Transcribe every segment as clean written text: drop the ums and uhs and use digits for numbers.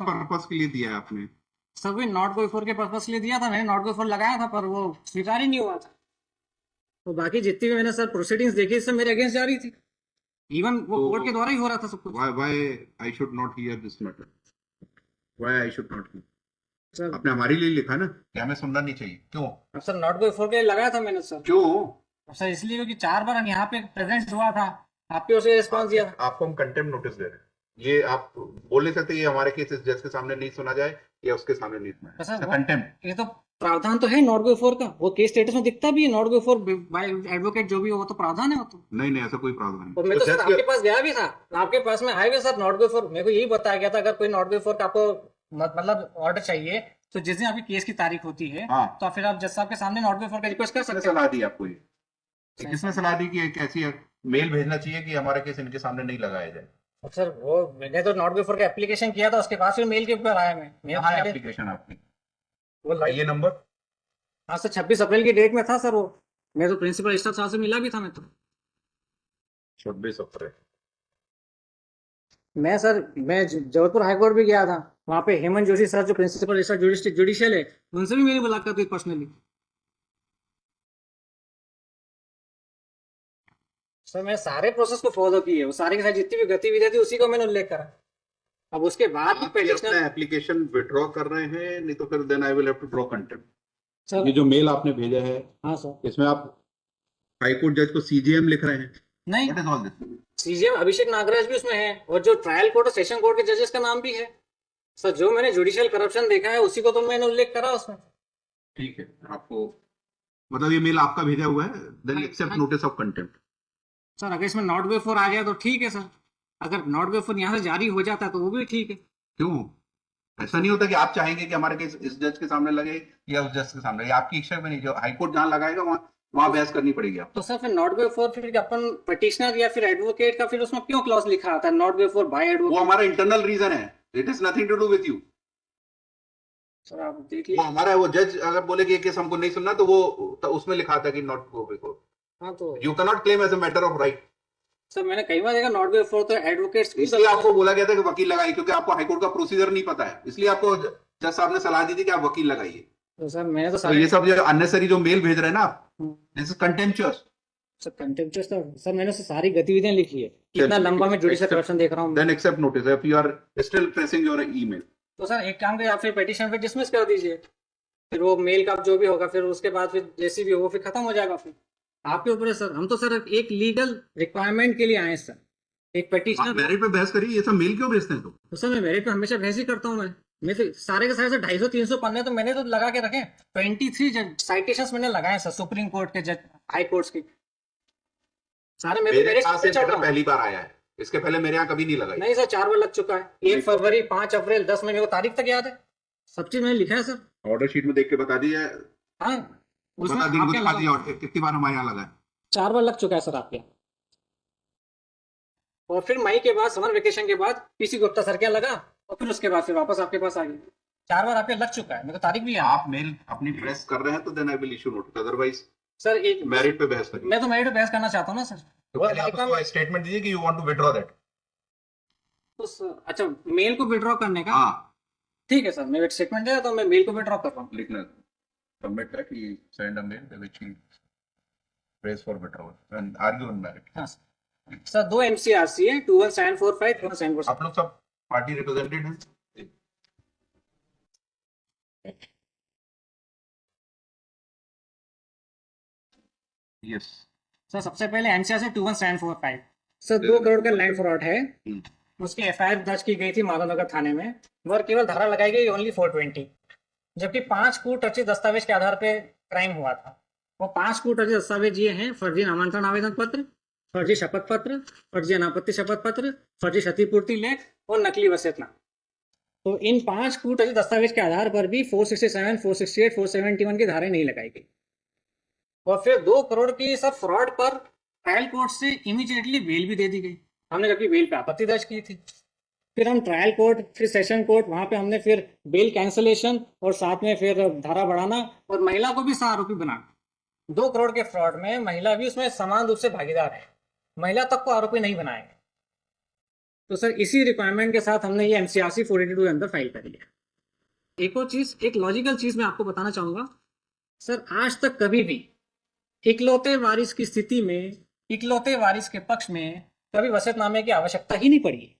Purpose के लिए दिया है आपने? सर वही नॉट गो फॉर के पर्पस के लिए दिया था, मैंने नॉट गो फॉर लगाया था पर वो स्वीकार ही नहीं हुआ था। तो बाकी जितनी भी मैंने सर प्रोसीडिंग्स देखी सब मेरे अगेंस्ट जा रही थी, इवन वो कोर्ट के द्वारा ही हो रहा था सब कुछ। Why I should not hear this matter? Why I should not hear? Sir आपने हमारे लिए लिखा ना कि हमें सुनना नहीं चाहिए, क्यों? अब सर नॉट गो फॉर के लिए लगाया था मैंने सर। क्यों? अब सर इसलिए क्योंकि 4 बार हम यहाँ पे प्रेजेंट हुआ था, आपके उसे रिस्पॉन्स दिया था। आपको हम कंटेम्प्ट नोटिस दे रहे हैं। ये आप बोल नहीं सकते ये हमारे केस इस जज के सामने नहीं सुना जाए या उसके सामने नहीं सुना तो जाए। Sir contempt. ये तो प्रावधान तो है नॉट गो फॉर का, वो केस स्टेटस में दिखता भी है not go for by advocate जो भी हो, वो तो प्रावधान है वो तो। नहीं ऐसा कोई प्रावधान और नहीं। मैं तो सर आपके पास गया भी था, आपके पास में आए हुए सर नॉट गो फॉर, मेरे को यही बताया गया था अगर कोई नॉट गो फॉर का आपको मतलब ऑर्डर चाहिए तो जिस दिन आपकी केस की तारीख होती है हाँ। तो फिर आप जज साहब के सामने नॉट गो फॉर का रिक्वेस्ट कर किसने सकते हैं। सलाह दी आपको ये? किसने सलाह दी कि कैसी मेल भेजना चाहिए कि हमारा केस इनके सामने नहीं लगाया जाए? सर वो मैंने तो नॉट गो फॉर का एप्लीकेशन किया था, उसके बाद फिर मेल के ऊपर आया कहाँ है एप्लीकेशन आपकी? वो ये नंबर? हाँ सर 26 अप्रैल की डेट में था सर वो, मैं तो प्रिंसिपल रजिस्ट्रार साहब से मिला भी था मैं तो। 26 अप्रैल। मैं जबलपुर हाईकोर्ट भी गया था, वहाँ पे हेमंत जोशी सर जो प्रिंसिपल रजिस्ट्रार जुडिशियल है उनसे भी मेरी मुलाकात हुई पर्सनली। सर मैं सारे प्रोसेस को फॉलो किए, वो सारे के साथ जितनी भी गतिविधियां थी उसी को मैंने उल्लेख करा। अब उसके बाद भी अपना एप्लीकेशन विड्रॉ कर रहे हैं, नहीं तो फिर then I will have to draw contempt. Sir ये जो मेल आपने भेजा है, हाँ सर, इसमें आप हाईकोर्ट जज को सीजीएम लिख रहे हैं? नहीं what is all this? CGM Abhishek Nagraj भी उसमें है और जो ट्रायल कोर्ट और सेशन कोर्ट के जजेस का नाम भी है सर। जो मैंने जुडिशियल करप्शन देखा है उसी को तो मैंने उल्लेख करा उसमें। ठीक है, आपको मतलब ये मेल आपका भेजा हुआ है, then accept notice of contempt. Sir अगर इसमें नॉट गो फॉर आ गया तो ठीक है सर, अगर नॉट गो फॉर यहाँ से जारी हो जाता है तो वो भी ठीक है। क्यों? ऐसा नहीं होता कि आप चाहेंगे कि हमारे केस इस जज के सामने लगे या उस जज के सामने, ये आपकी इच्छा में नहीं, जो हाईकोर्ट जहां लगाएगा वहां बहस करनी पड़ेगी आपको। तो सर फिर नॉट गो फॉर फिर अपन पिटिशनर या फिर एडवोकेट का फिर उसमें क्यों क्लॉज लिखा आता है नॉट गो फॉर बाय वो एडवोकेट? हमारा इंटरनल रीजन है, it is nothing to do with you. Sir आप देख वो लीजिए। हमारा, वो जज अगर बोले कि ये केस हमको नहीं सुनना तो वो तो उसमें लिखा था कि नॉट गो बिफोर। हाँ तो you can not claim as a matter of right. Sir मैंने कई बार देखा नॉट गो फॉर तो एडवोकेट्स इसलिए आपको बोला गया था कि वकील लगाइए, क्योंकि आपको हाईकोर्ट का प्रोसीजर नहीं पता है, इसलिए आपको जज साहब ने सलाह दी थी कि आप वकील लगाइए। तो सर मैंने तो तो ये सब जो अननेसेसरी जो मेल भेज रहे हैं ना आप, hmm. This is contemptuous. Sir contemptuous तो सर मैंने तो सारी गतिविधियां लिखी है, कितना लंबा मैं जुडिशियल करप्शन देख रहा हूँ। Then accept notice if you are still pressing your email. तो सर एक काम करिए आप फिर पिटीशन पे डिसमिस कर दीजिए, फिर वो मेल का जो भी होगा फिर उसके बाद फिर जैसी भी हो फिर खत्म हो जाएगा। फिर आपके ऊपर है सर, हम तो सर एक लीगल रिक्वायरमेंट के लिए आए हैं सर, एक पिटीशनर। मेरिट पे बहस करिए, ये सब मेल क्यों भेजते हैं? तो सर मैं मेरिट पे हमेशा बहस ही करता हूँ। मैं तो सारे के सारे 250-300 पन्ने तो मैंने तो लगा के रखे, 23 साइटेशंस मैंने लगाए सर सुप्रीम कोर्ट के जज, हाई कोर्ट्स के सारे मेरे पास से पहली बार आया है, इसके पहले मेरे यहाँ कभी नहीं लगा। नहीं सर 4 बार लग चुका है, 1 फरवरी 5 अप्रैल 10 महीने को तारीख तक याद है, सब चीज मैंने लिखा है सर। ऑर्डर शीट में देख के बता दीजिए। हाँ उसमें बता दीजिए ऑर्डर कितनी बार हमारे यहाँ लगा है। 4 बार लग चुका है सर आपके। और फिर मई के बाद समर वेकेशन के बाद पीसी गुप्ता सर क्या लगा और फिर उसके बाद फिर वापस आपके पास आ गई। 4 बार आपके लग चुका है, मेरे को तारीख भी है। आप मेल अपनी प्रेस कर रहे हैं तो then I will issue notice, otherwise sir एक मेरिट पे बहस करिए। मैं तो मेरिट पे बहस करना चाहता हूँ ना सर। तो पहले आप उसको स्टेटमेंट दीजिए कि you want to withdraw that. तो अच्छा मेल को विड्रॉ करने का? हाँ ठीक है सर, मैं स्टेटमेंट दे तो मैं मेल को विड्रॉ कर रहा हूँ। लिखना सबमिट है कि send a mail which he press for withdrawal and argue on merit. हाँ सर 2 MCRC है 21745 21746। आप लोग सब पार्टी रिप्रेजेंटेड हैं? यस सर सबसे पहले MCRC 21745 सर 2 करोड़ का लैंड फ्रॉड है, उसकी FIR दर्ज की गई थी माधवनगर थाने में, और केवल धारा लगाई गई ओनली 420, जबकि 5 कूट रचित दस्तावेज के आधार पे क्राइम हुआ था। वो 5 कूट रचित दस्तावेज ये हैं: फर्जी नामांतरण आवेदन पत्र, फर्जी शपथ पत्र, फर्जी अनापत्ति शपथ पत्र, फर्जी क्षतिपूर्ति लेख और नकली वसीयतनामा। तो इन 5 कूट रचित दस्तावेज के आधार पर भी 467, 468, 471 की धाराएं नहीं लगाई गई। और फिर 2 करोड़ की सब फ्रॉड पर ट्रायल कोर्ट से इमीडिएटली बेल भी दे दी गई, हमने जबकि बेल पे आपत्ति दर्ज की थी। फिर हम ट्रायल कोर्ट, फिर सेशन कोर्ट, वहां पे हमने फिर बेल कैंसलेशन और साथ में फिर धारा बढ़ाना और महिला को भी सह आरोपी बनाना। 2 करोड़ के फ्रॉड में महिला भी उसमें समान रूप से भागीदार है, महिला तक को आरोपी नहीं बनाएंगे। तो सर इसी रिक्वायरमेंट के साथ हमने ये एमसीआरसी 482 के अंदर फाइल करी है। एक और चीज, एक लॉजिकल चीज मैं आपको बताना चाहूंगा सर, आज तक कभी भी इकलौते वारिस की स्थिति में, इकलौते वारिस के पक्ष में कभी वसीयतनामे की आवश्यकता ही नहीं पड़ी।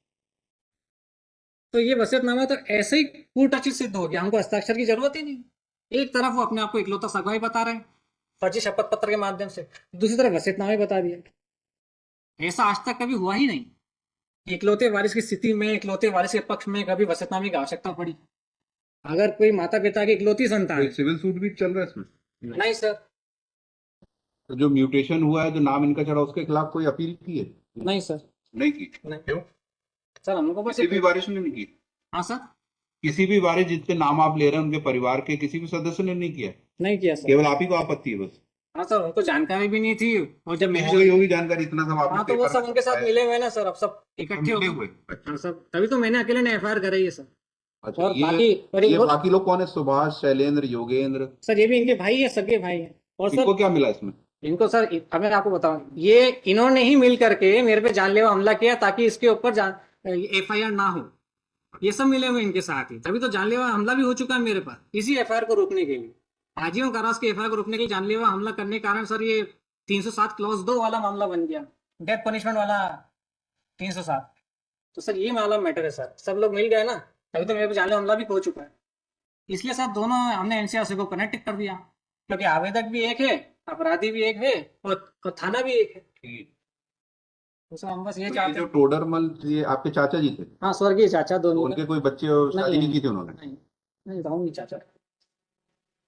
तो ये वसीयतनामा तो ऐसे ही कूटरचित सिद्ध हो गया, हमको हस्ताक्षर की जरूरत ही नहीं। एक तरफ वो अपने आप को इकलौता सगवाई बता रहे हैं फर्जी शपथ पत्र के माध्यम से, दूसरी तरफ वसीयतनामे बता दिया। ऐसा आज तक कभी हुआ ही नहीं। इकलौते वारिस की स्थिति में, इकलौते वारिस के पक्ष में कभी वसीयतनामे की आवश्यकता पड़ी। अगर कोई माता पिता की इकलौती संतान कोई सिविल सूट भी चल रहा है इसमें? नहीं सर, तो जो म्यूटेशन हुआ है, जो नाम इनका चढ़ा, उसके खिलाफ कोई अपील की है? नहीं सर, नहीं की। नहीं। क्यों? सर हमको बस किसी भी वारिस ने नहीं की? हाँ सर, किसी भी वारिस जिसके नाम आप ले रहे हैं उनके परिवार के किसी भी सदस्य ने नहीं किया? नहीं किया सर। केवल आप ही को आपत्ति है बस? हाँ सर, उनको जानकारी भी नहीं थी, और जब हो मेरे गई होगी जानकारी, इतना सब आपने हाँ तो वो पेपर सब में उनके साथ छापा है। मिले हुए ना सर, अब सब इकट्ठे हो मिले गए। हुए? हाँ सर, तभी तो मैंने अकेले ने एफआईआर कराई है सर। अच्छा, और बाकी और ये एक और- बाकी लोग कौन है? सुभाष, शैलेंद्र, योगेंद्र, सर ये भी इनके भाई है, सगे भाई है। और इनको सर क्या मिला इसमें? इनको सर, अब मैं आपको बताऊं, ये इन्होंने ही मिल करके मेरे पे जानलेवा हमला किया ताकि इसके ऊपर एफआईआर ना हो। ये सब मिले हुए इनके साथ ही, तभी तो जानलेवा हमला भी हो चुका है मेरे पर, इसी एफआईआर को रोकने के लिए। आजीवन कारावास के एफआईआर को रोकने के लिए जानलेवा हमला करने के कारण सर ये 307 क्लॉज 2 वाला मामला बन गया, डेथ पनिशमेंट वाला 307। तो सर ये मामला मैटर है सर, सब लोग मिल गए ना, तभी तो मेरे पे जानलेवा हमला भी हो चुका है। इसलिए सर दोनों हमने एनसीआरसी को कनेक्ट कर दिया, क्योंकि आवेदक भी एक है, अपराधी भी एक है, और थाना भी एक है। तो सर हम बस ये तो ये चाहते जो हैं। टोडरमल, ये आपके चाचा जी थे? हाँ, स्वर्गीय चाचा तो दोनों। उनके कोई बच्चे और शादी नहीं की थी उन्होंने? नहीं, नहीं रहूंगी चाचा।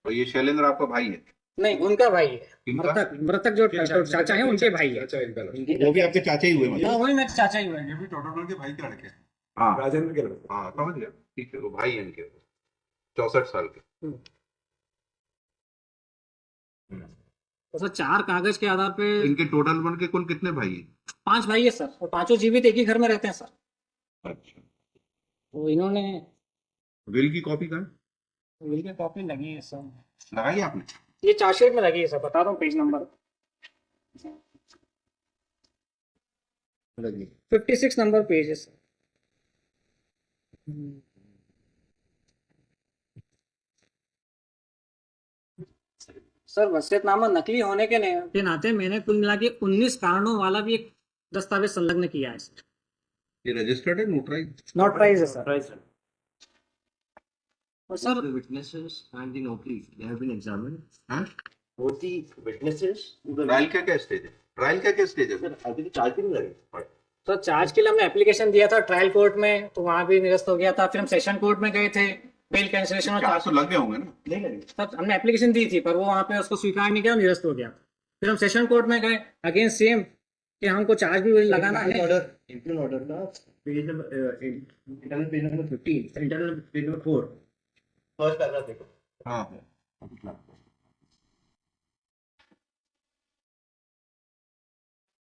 तो ये शैलेंद्र आपका भाई है? नहीं, उनका भाई है। किनका? मृतक मृतक जो चाचा है उनके भाई है। वो भी आपके चाचा ही हुए हाँ, मतलब? वही मेरे चाचा ही हुए हैं। ये भी टोटल के भाई के लड़के हैं। हाँ राजेंद्र के लड़के। हाँ, समझ गया, ठीक है, वो भाई है इनके, 64 साल के। तो सर 4 कागज के आधार पे इनके टोटल बन के कुल कितने भाई हैं? 5 भाई है सर, और पांचों जीवित एक ही घर में रहते हैं सर। अच्छा, तो इन्होंने विल की कॉपी कहाँ है? विल की कॉपी लगी है सर, लगाई आपने? ये चार्जशीट में लगी है सर, बता रहा हूँ पेज नंबर 56 नंबर पेज है सर। सर वसीयतनामा नकली होने के नाते मैंने कुल मिला के 19 कारणों वाला भी एक दस्तावेज संलग्न किया है सर। ये रजिस्टर्ड है, नोटराइज? नोटराइज है सर। और sir The witnesses and the notaries, they have been examined. हाँ? Both the witnesses, the trial का क्या स्टेज है? ट्रायल का क्या स्टेज है? sir, अभी तो चार्ज भी नहीं लगे। सर चार्ज के लिए हमने एप्लीकेशन दिया था ट्रायल कोर्ट में, तो वहां भी निरस्त हो गया था। फिर हम सेशन कोर्ट में गए थे, बेल कैंसिलेशन और चार्ज तो लग गए होंगे ना? नहीं लगे। सर हमने एप्लीकेशन दी थी, पर वो वहां पे उसको स्वीकार नहीं किया, निरस्त हो गया। फिर हम सेशन कोर्ट में गए, अगेन सेम कि हमको चार्ज भी लगाना है। इंटरनल ऑर्डर का page number internal page number 15, internal page number 4, first paragraph देखो। हाँ,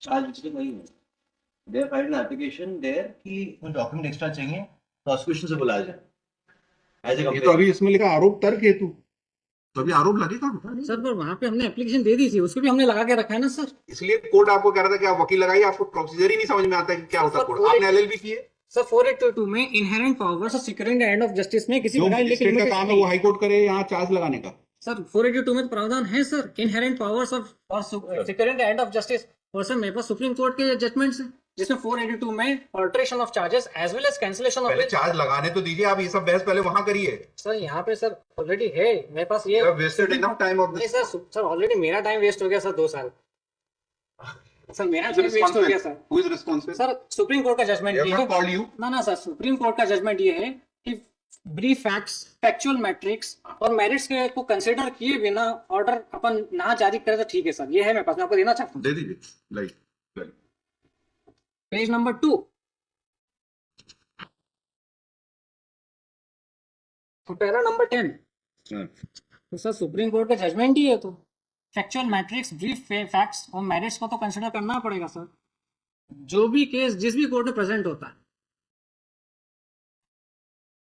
चार्ज विजिट वही है। दे फाइल्ड एन एप्लीकेशन देयर कि कुछ डॉक्यूमेंट एक्स्ट्रा चाहिए, प्रोसिक्यूशन से बुलाया जाए एज ए ये तो अभी इसमें लिखा आरोप तर्क हेतु, तो अभी आरोप लगेगा। सर पर वहां पे हमने एप्लीकेशन दे दी थी, उसको भी हमने लगा के रखा है ना सर। इसलिए कोर्ट आपको कह रहा था कि आप वकील लगाइए, आपको प्रोसीजर ही नहीं समझ में आता है कि क्या होता है कोर्ट। आपने एलएलबी की है? सर 482 में इनहेरेंट पावर्स और securing the end of justice में किसी जो प्रकार की मजिस्ट्रेट का limitation काम है नहीं वो हाई कोर्ट करे यहाँ चार्ज लगाने का। सर 482 में तो प्रावधान है सर, इनहेरेंट पावर्स ऑफ और securing the end of justice. और सर मेरे पास सुप्रीम कोर्ट के जजमेंट्स हैं, जिसमें 482 में alteration of charges as well as cancellation of पहले चार्ज लगाने तो दीजिए, आप ये सब बहस पहले वहां करिए। सर यहाँ पे सर ऑलरेडी है मेरे पास ये। वेस्टेड इनफ टाइम ऑफ नहीं सर ऑलरेडी मेरा टाइम वेस्ट हो गया सर 2 साल। सर मेरा टाइम वेस्ट हो गया sir. Who is responsible? Sir supreme court का जजमेंट ये है। Called you? ना सर, सुप्रीम कोर्ट का जजमेंट ये है कि ब्रीफ फैक्ट्स, फैक्चुअल मैट्रिक्स और मेरिट्स के को कंसीडर किए बिना ऑर्डर अपन ना जारी करे तो ठीक है सर। ये है मेरे पास, मैं आपको देना चाहता हूँ। दे दीजिए, like page number 2, para number 10। तो सर सुप्रीम कोर्ट का जजमेंट ही है, तो फैक्चुअल मैट्रिक्स, ब्रीफ फैक्ट्स और मेरिट्स को तो कंसीडर करना पड़ेगा सर, जो भी केस जिस भी कोर्ट में प्रेजेंट होता है।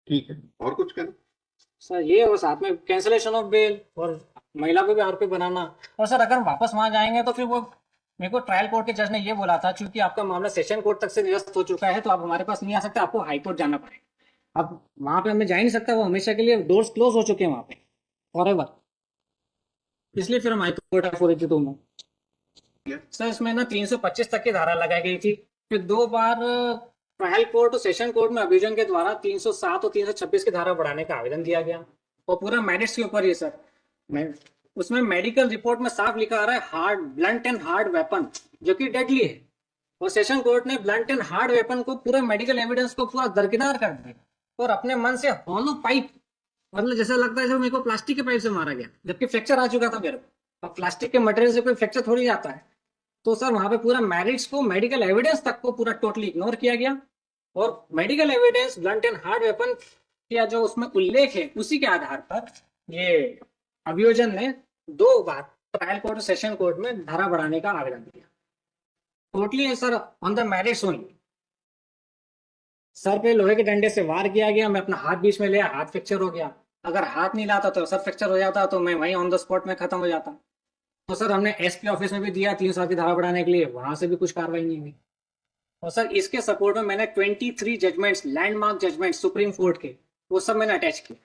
ठीक है, और कुछ कहना? सर ये और साथ में कैंसिलेशन ऑफ बेल और महिला को भी आरोपी बनाना। और सर अगर वापस वहां जाएंगे तो फिर वो मेरे को ट्रायल कोर्ट के जज ने ये बोला था, क्योंकि आपका मामला सेशन कोर्ट तक से निरस्त हो चुका है तो आप हमारे पास नहीं आ सकते, आपको हाई कोर्ट जाना पड़ेगा। अब वहां पे हमें जा ही नहीं सकता, वो हमेशा के लिए डोर्स क्लोज हो चुके हैं वहां पे फॉरएवर। इसलिए फिर हम हाई कोर्ट है 482 में। सर इसमें ना 325 तक की धारा लगाई गई थी, फिर 2 बार ट्रायल कोर्ट और सेशन कोर्ट में अभियोजन के द्वारा 307 और 326 की धारा बढ़ाने का आवेदन दिया गया, और पूरा मेरिट्स के ऊपर ही सर। मैं उसमें मेडिकल रिपोर्ट में साफ लिखा आ रहा है hard blunt and hard weapon, जो कि डेडली है, और सेशन कोर्ट ने ब्लंट एंड हार्ड वेपन को पूरा मेडिकल एविडेंस को पूरा दरकिनार कर दिया और अपने मन से हॉलो पाइप, मतलब जैसा लगता है जब मेरे को प्लास्टिक के पाइप से मारा गया, जबकि फ्रैक्चर आ चुका था मेरे को। अब प्लास्टिक के मटेरियल से कोई फ्रैक्चर थोड़ी आता है। तो सर वहां पे पूरा मेरिट्स को, मेडिकल एविडेंस तक को पूरा टोटली इग्नोर किया गया, और medical evidence blunt and hard weapon का जो उसमें उल्लेख है उसी के आधार पर ये अभियोजन ने 2 बार ट्रायल कोर्ट और सेशन कोर्ट में धारा बढ़ाने का आवेदन दिया। Totally sir on the merits only. Sir पे लोहे के डंडे से वार किया गया, मैं अपना हाथ बीच में लिया, हाथ फ्रैक्चर हो गया। अगर हाथ नहीं लाता तो सर फ्रैक्चर हो जाता, तो मैं वहीं ऑन द स्पॉट में खत्म हो जाता। तो सर हमने एसपी ऑफिस में भी दिया 3 साल की धारा बढ़ाने के लिए, वहां से भी कुछ कार्रवाई नहीं हुई। और सर इसके सपोर्ट में मैंने 23 judgments, landmark judgment supreme court के, वो सब मैंने अटैच किए।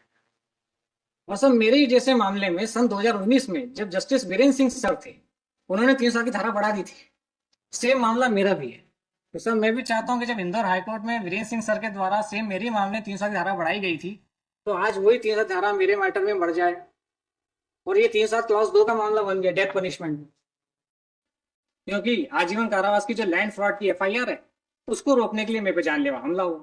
और सर मेरे ही जैसे मामले में सन 2019 में जब जस्टिस वीरेंद्र सिंह सर थे, उन्होंने 3 साल की धारा बढ़ा दी थी, सेम मामला मेरा भी है। तो सर मैं भी चाहता हूँ कि जब इंदौर हाईकोर्ट में वीरेंद्र सिंह सर के द्वारा सेम मेरे मामले 3 साल की धारा बढ़ाई गई थी, तो आज वही 3 साल धारा मेरे मैटर में बढ़ जाए, और ये 3 साल क्लॉज 2 का मामला बन गया डेथ पनिशमेंट में, क्योंकि आजीवन कारावास की जो लैंड फ्रॉड की एफआईआर है उसको रोकने के लिए मेरे पे जानलेवा हमला हुआ।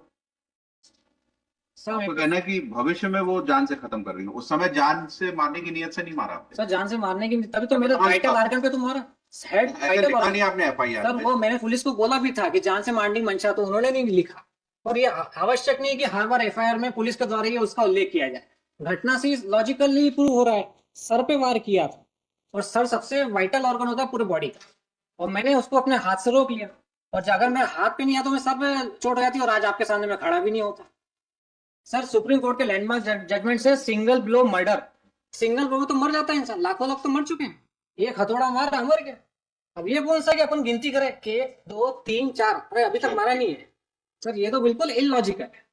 आपको कहना है कि भविष्य में वो जान से खत्म कर रही है, उस समय जान से मारने की नियत से नहीं मारा आपने? सर जान से मारने की, तभी तो मेरे वाइटल आर्गन पे तो मारा, हेड ऐसा वाइटल लिखा नहीं आपने एफआईआर सर। में? वो मैंने पुलिस को बोला भी था कि जान से मारने की मंशा, तो उन्होंने नहीं लिखा। और ये आवश्यक नहीं कि हर बार एफआईआर में पुलिस के द्वारा ही उसका उल्लेख किया जाए, घटना से लॉजिकली प्रूव हो रहा है सर पे वार किया था, और सर सबसे वाइटल ऑर्गन होता है पूरे बॉडी का, और मैंने उसको अपने हाथ से रोक लिया। और अगर मैं हाथ पे नहीं आता तो मैं सर पे चोट हो जाती और आज आपके सामने मैं खड़ा भी नहीं होता। सर सुप्रीम कोर्ट के लैंडमार्क जजमेंट से single blow murder, single blow में तो मर जाता है इंसान, लाखों लोग तो मर चुके हैं, एक हथौड़ा मार मर गया। अब ये बोल सा कि अपन गिनती करें कि 1 2 3 4, अरे अभी तक मारा नहीं है सर, ये तो बिल्कुल इलॉजिकल है।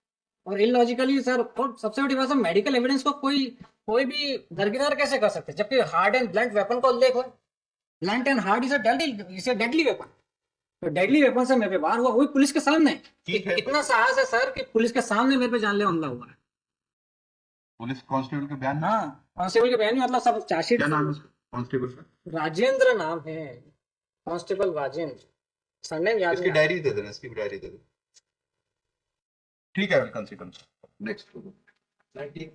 और इलॉजिकली सर, और सबसे बड़ी बात है मेडिकल एविडेंस को कोई भी दरकिनार कैसे कर सकते, जबकि हार्ड एंड ब्लंट वेपन का उल्लेख हो। Blunt and hard is a deadly weapon, तो डेडली वेपन से मेरे पे वार हुआ, वही पुलिस के सामने। ठीक है। इतना साहस है सर कि पुलिस के सामने मेरे पे जानलेवा हमला हुआ है। पुलिस कांस्टेबल के बयान में? हाँ कांस्टेबल के बयान में, मतलब सब चार्जशीट। क्या नाम है कांस्टेबल का? राजेंद्र नाम है, कांस्टेबल राजेंद्र, सरनेम याद इसकी नहीं। डायरी दे देना, इसकी डायरी दे देना। ठीक है, कंसिडर नेक्स्ट। ठीक।